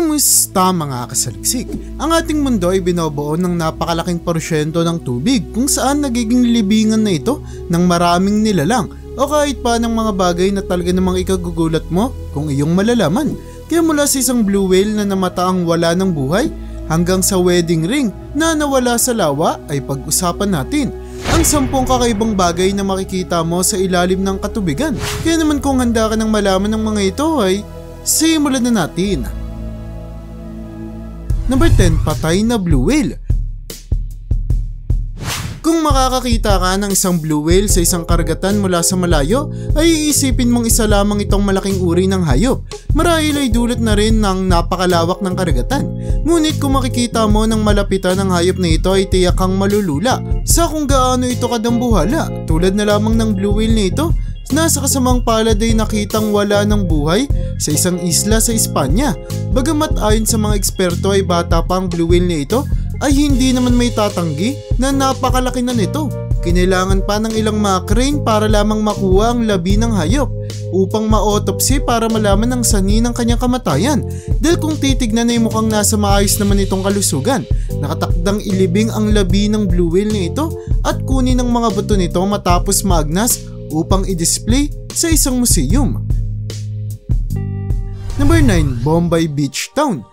Kamusta mga kasaliksik? Ang ating mundo ay binobuo ng napakalaking porsyento ng tubig kung saan nagiging libingan na ito ng maraming nilalang o kahit pa ng mga bagay na talaga namang ikagugulat mo kung iyong malalaman. Kaya mula sa isang blue whale na namataang wala ng buhay hanggang sa wedding ring na nawala sa lawa ay pag-usapan natin ang 10 kakaibang bagay na makikita mo sa ilalim ng katubigan. Kaya naman kung handa ka ng malaman ng mga ito ay simulan na natin. Number 10, patay na blue whale. Kung makakakita ka ng isang blue whale sa isang karagatan mula sa malayo, ay iisipin mong isa lamang itong malaking uri ng hayop. Marahil ay dulot na rin ng napakalawak ng karagatan. Ngunit kung makikita mo ng malapitan ng hayop na ito ay tiyak kang malulula sa kung gaano ito kadambuhala. Tulad na lamang ng blue whale na ito, nasa kasamang palad ay nakitang wala ng buhay sa isang isla sa Espanya. Bagamat ayon sa mga eksperto ay bata pa ang blue whale na ito, ay hindi naman may tatanggi na napakalaki na nito. Kinailangan pa ng ilang mga crane para lamang makuha ang labi ng hayop upang ma-autopsy para malaman ang sanhi ng kanyang kamatayan. Dahil kung titignan ay mukhang nasa maayos naman itong kalusugan. Nakatakdang ilibing ang labi ng blue whale na ito at kunin ang mga buto nito matapos maagnas upang i-display sa isang museum. Number 9, Bombay Beach Town.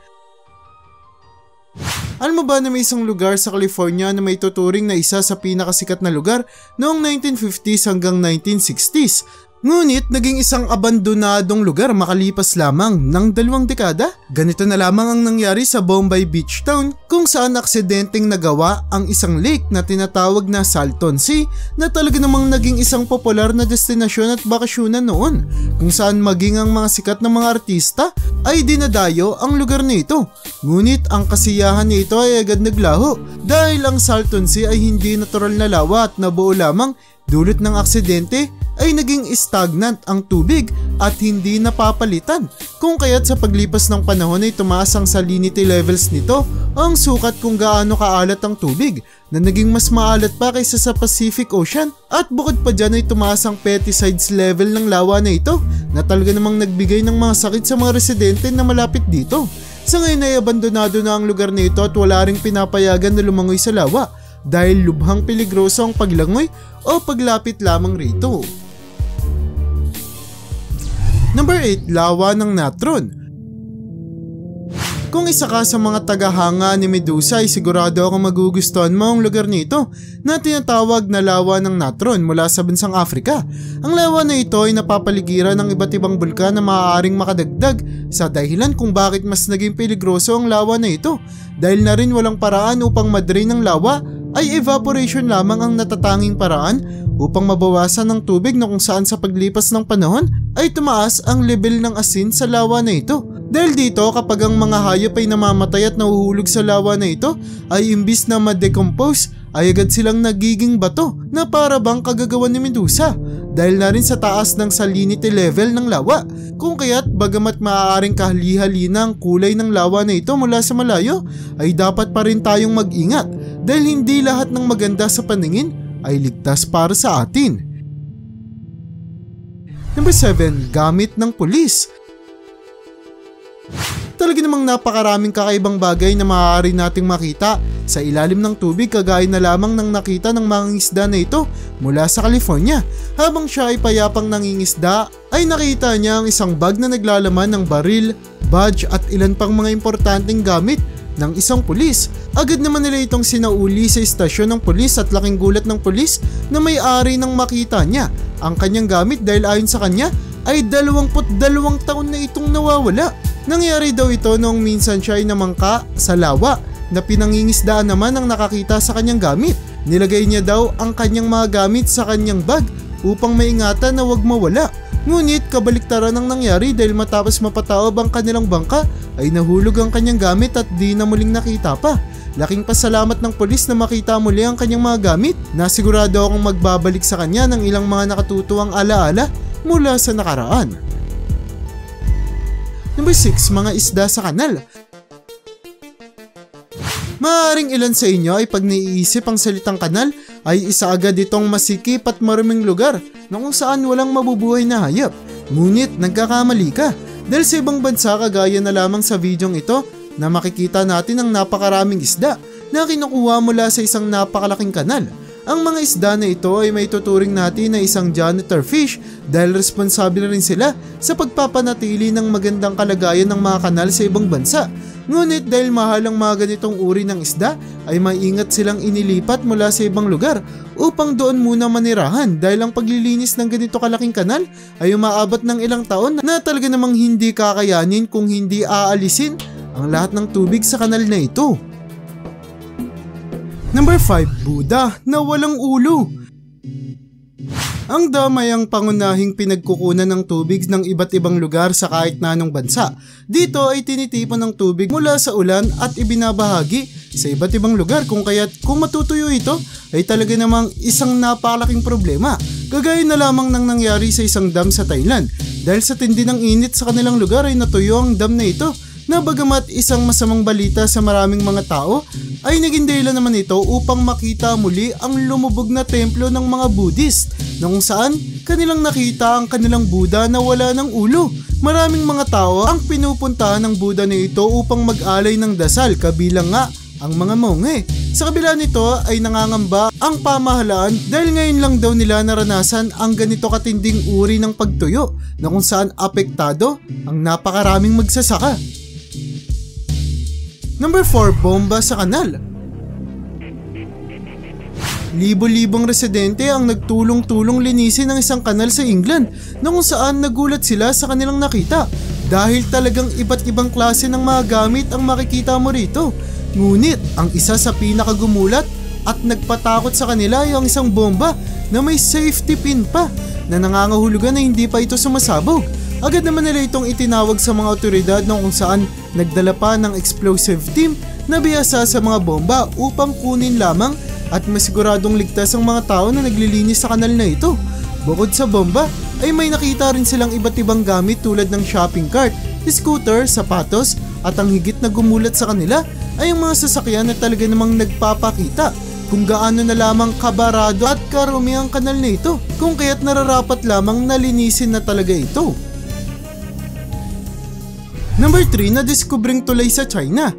Alam mo ba na may isang lugar sa California na may tuturing na isa sa pinakasikat na lugar noong 1950s hanggang 1960s? Ngunit naging isang abandonadong lugar makalipas lamang ng 2 dekada. Ganito na lamang ang nangyari sa Bombay Beach Town kung saan aksidenteng nagawa ang isang lake na tinatawag na Salton Sea na talaga namang naging isang popular na destinasyon at bakasyonan noon, kung saan maging ang mga sikat na mga artista ay dinadayo ang lugar na ito. Ngunit ang kasiyahan nito ay agad naglaho dahil ang Salton Sea ay hindi natural na lawa at nabuo lamang dulot ng aksidente ay naging stagnant ang tubig at hindi napapalitan. Kung kaya't sa paglipas ng panahon ay tumaas ang salinity levels nito, ang sukat kung gaano kaalat ang tubig na naging mas maalat pa kaysa sa Pacific Ocean, at bukod pa dyan ay tumaas ang pesticides level ng lawa na ito na talaga namang nagbigay ng mga sakit sa mga residente na malapit dito. Sa ngayon ay abandonado na ang lugar na ito at wala ring pinapayagan na lumangoy sa lawa dahil lubhang peligroso ang paglangoy o paglapit lamang rito. Number 8, lawa ng natron. Kung isa ka sa mga tagahanga ni Medusa ay sigurado akong magugustuhan mo ang lugar nito na tinatawag na lawa ng natron mula sa bansang Africa. Ang lawa na ito ay napapaligiran ng iba't ibang bulkan na maaaring makadagdag sa dahilan kung bakit mas naging peligroso ang lawa na ito. Dahil na rin walang paraan upang madrain ng lawa, ay evaporation lamang ang natatanging paraan upang mabawasan ng tubig na kung saan sa paglipas ng panahon ay tumaas ang level ng asin sa lawa na ito. Dahil dito kapag ang mga hayop ay namamatay at nahuhulog sa lawa na ito ay imbis na ma-decompose ay agad silang nagiging bato na para bang kagagawan ni Medusa dahil na rin sa taas ng salinity level ng lawa. Kung kaya't bagamat maaaring kahali-halina ang kulay ng lawa na ito mula sa malayo ay dapat pa rin tayong mag-ingat dahil hindi lahat ng maganda sa paningin ay ligtas para sa atin. Number 7, gamit ng pulis. Talaga namang napakaraming kakaibang bagay na maaari nating makita sa ilalim ng tubig kagaya na lamang ng nakita ng mangingisda na ito mula sa California. Habang siya ay payapang nangingisda ay nakita niya ang isang bag na naglalaman ng baril, badge at ilan pang mga importanteng gamit ng isang pulis. Agad naman nila itong sinauli sa istasyon ng pulis at laking gulat ng pulis na may-ari nang makita niya ang kanyang gamit dahil ayon sa kanya ay 22 taon na itong nawawala. Nangyari daw ito noong minsan siya ay namangka sa lawa na pinangingisdaan naman ang nakakita sa kanyang gamit. Nilagay niya daw ang kanyang mga gamit sa kanyang bag upang maingatan na wag mawala. Ngunit kabaliktaran ang nangyari dahil matapos mapataob ang kanilang bangka ay nahulog ang kanyang gamit at di na muling nakita pa. Laking pasalamat ng pulis na makita muli ang kanyang mga gamit na sigurado akong magbabalik sa kanya ng ilang mga nakatutuwang alaala mula sa nakaraan. Number 6, mga isda sa kanal. Maaaring ilan sa inyo ay pag naiisip ang salitang kanal ay isa agad itong masikip at maruming lugar na kung saan walang mabubuhay na hayop. Ngunit nagkakamali ka. Dahil sa ibang bansa kagaya na lamang sa videong ito na makikita natin ang napakaraming isda na kinukuha mula sa isang napakalaking kanal. Ang mga isda na ito ay may tuturing natin na isang janitor fish dahil responsable rin sila sa pagpapanatili ng magandang kalagayan ng mga kanal sa ibang bansa. Ngunit dahil mahal ang mga ganitong uri ng isda ay maingat silang inilipat mula sa ibang lugar upang doon muna manirahan dahil ang paglilinis ng ganito kalaking kanal ay umaabot ng ilang taon na talaga namang hindi kakayanin kung hindi aalisin ang lahat ng tubig sa kanal na ito. Number 5. Buddha na walang ulo. Ang dam ay ang pangunahing pinagkukunan ng tubig ng iba't ibang lugar sa kahit na anong bansa. Dito ay tinitipon ng tubig mula sa ulan at ibinabahagi sa iba't ibang lugar kung matutuyo ito ay talaga namang isang napakalaking problema. Kagaya na lamang ng nangyari sa isang dam sa Thailand dahil sa tindi ng init sa kanilang lugar ay natuyo ang dam na ito. Na bagamat isang masamang balita sa maraming mga tao ay naging dahilan naman ito upang makita muli ang lumubog na templo ng mga Buddhist na kung saan kanilang nakita ang kanilang Buddha na wala ng ulo. Maraming mga tao ang pinupuntahan ng Buddha na ito upang mag-alay ng dasal kabilang nga ang mga monghe. Sa kabila nito ay nangangamba ang pamahalaan dahil ngayon lang daw nila naranasan ang ganito katinding uri ng pagtuyo na kung saan apektado ang napakaraming magsasaka. Number 4. Bomba sa kanal. Libo-libong residente ang nagtulong-tulong linisin ng isang kanal sa England na kung saan nagulat sila sa kanilang nakita dahil talagang iba't ibang klase ng mga gamit ang makikita mo rito. Ngunit ang isa sa pinakagumulat at nagpatakot sa kanila ay ang isang bomba na may safety pin pa na nangangahulugan na hindi pa ito sumasabog. Agad naman nila itong itinawag sa mga otoridad na kung saan nagdala pa ng explosive team na biyasa sa mga bomba upang kunin lamang at masiguradong ligtas ang mga tao na naglilinis sa kanal na ito. Bukod sa bomba ay may nakita rin silang iba't ibang gamit tulad ng shopping cart, scooter, sapatos at ang higit na gumulat sa kanila ay ang mga sasakyan na talaga namang nagpapakita kung gaano na lamang kabarado at karumi ang kanal na ito kung kaya't nararapat lamang nalinisin na talaga ito. Number 3. Nadiskubreng tulay sa China.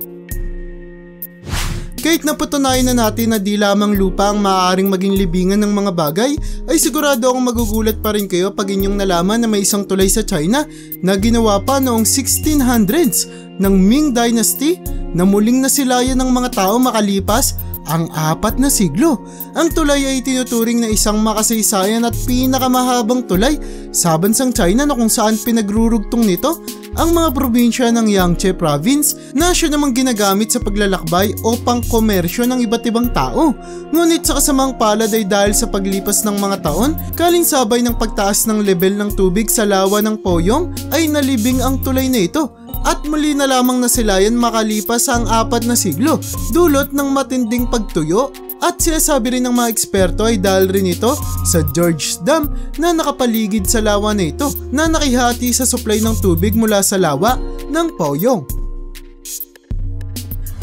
Kahit napatunayan na natin na di lamang lupa ang maaaring maging libingan ng mga bagay, ay sigurado akong magugulat pa rin kayo pag inyong nalaman na may isang tulay sa China na ginawa pa noong 1600s ng Ming Dynasty na muling nasilayan ng mga tao makalipas ang 4 na siglo. Ang tulay ay tinuturing na isang makasaysayan at pinakamahabang tulay sa bansang China na kung saan pinagrurugtong nito ang mga probinsya ng Yangtze Province na siya namang ginagamit sa paglalakbay o pangkomersyo ng iba't ibang tao. Ngunit sa kasamang palad ay dahil sa paglipas ng mga taon, kalinsabay ng pagtaas ng level ng tubig sa lawa ng Poyong ay nalibing ang tulay na ito at muli na lamang nasilayan makalipas ang 4 na siglo dulot ng matinding pagtuyo. At sinasabi rin ng mga eksperto ay dahil rin ito sa Georges Dam na nakapaligid sa lawa na ito na nakihati sa supply ng tubig mula sa lawa ng Poyong.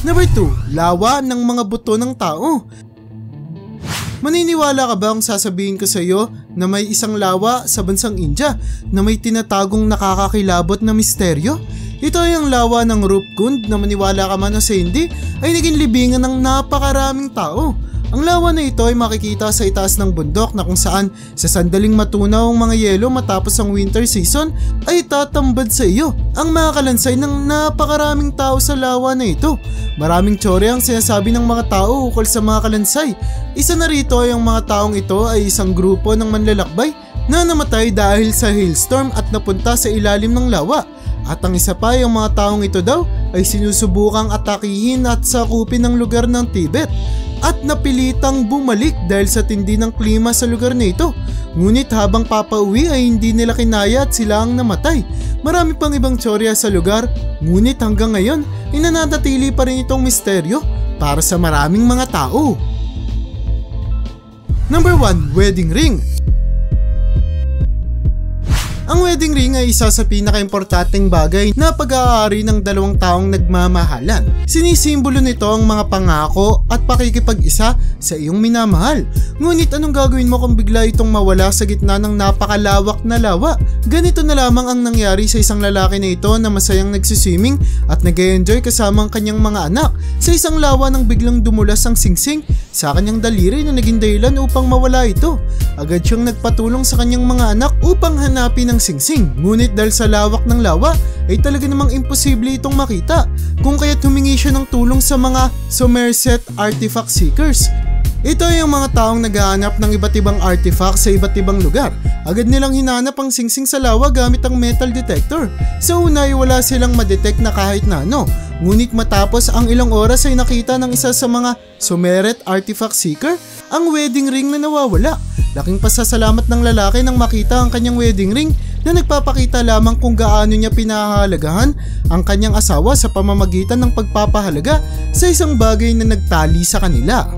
Number 2. Lawa ng mga buto ng tao. Maniniwala ka ba kung sasabihin ko sa iyo na may isang lawa sa bansang India na may tinatagong nakakakilabot na misteryo? Ito ay ang lawa ng Rupkund na maniwala ka man o sa hindi ay naging libingan ng napakaraming tao. Ang lawa na ito ay makikita sa itaas ng bundok na kung saan sa sandaling matunaw ang mga yelo matapos ang winter season ay tatambad sa iyo ang mga kalansay ng napakaraming tao sa lawa na ito. Maraming tsorya ang sinasabi ng mga tao ukol sa mga kalansay. Isa na rito ay ang mga taong ito ay isang grupo ng manlalakbay na namatay dahil sa hailstorm at napunta sa ilalim ng lawa. At ang isa pa ay ang mga taong ito daw ay sinusubukang atakihin at sakupin ng lugar ng Tibet at napilitang bumalik dahil sa tindi ng klima sa lugar na ito. Ngunit habang papauwi ay hindi nila kinaya at sila ang namatay. Marami pang ibang tsorya sa lugar, ngunit hanggang ngayon ay nananatili pa rin itong misteryo para sa maraming mga tao. Number 1. Wedding ring. Ang wedding ring ay isa sa pinaka-importanteng bagay na pag-aari ng dalawang taong nagmamahalan. Sinisimbolo nito ang mga pangako at pakikipag-isa sa iyong minamahal. Ngunit anong gagawin mo kung bigla itong mawala sa gitna ng napakalawak na lawa? Ganito na lamang ang nangyari sa isang lalaki na ito na masayang nagsiswimming at nag-enjoy kasama ang kanyang mga anak sa isang lawa nang biglang dumulas ang singsing sa kanyang daliri na naging dahilan upang mawala ito. Agad siyang nagpatulong sa kanyang mga anak upang hanapin ang singsing. Ngunit dahil sa lawak ng lawa ay talaga namang imposible itong makita, kung kaya't humingi siya ng tulong sa mga Somerset artifact seekers. Ito ay ang mga taong naghahanap ng iba't ibang artifact sa iba't ibang lugar. Agad nilang hinanap ang singsing sa lawa gamit ang metal detector. Sa una ay wala silang madetect na kahit na ano. Ngunit matapos ang ilang oras ay nakita ng isa sa mga Somerset artifact seeker ang wedding ring na nawawala. Laking pasasalamat ng lalaki nang makita ang kanyang wedding ring na nagpapakita lamang kung gaano niya pinahahalagahan ang kanyang asawa sa pamamagitan ng pagpapahalaga sa isang bagay na nagtali sa kanila.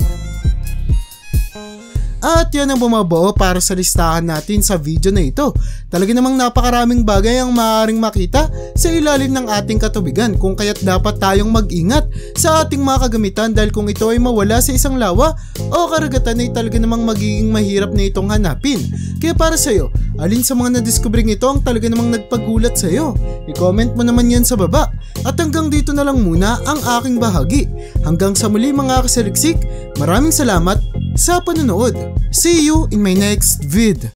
At yan ang bumabuo para sa listahan natin sa video na ito. Talaga namang napakaraming bagay ang maaaring makita sa ilalim ng ating katubigan, kung kaya't dapat tayong mag-ingat sa ating mga kagamitan dahil kung ito ay mawala sa isang lawa o karagatan ay talaga namang magiging mahirap na itong hanapin. Kaya para sa iyo, alin sa mga nadiskubring ito ang talaga namang nagpagulat sa iyo? I-comment mo naman yan sa baba. At hanggang dito na lang muna ang aking bahagi. Hanggang sa muli mga kasaliksik, maraming salamat sa panonood. See you in my next vid.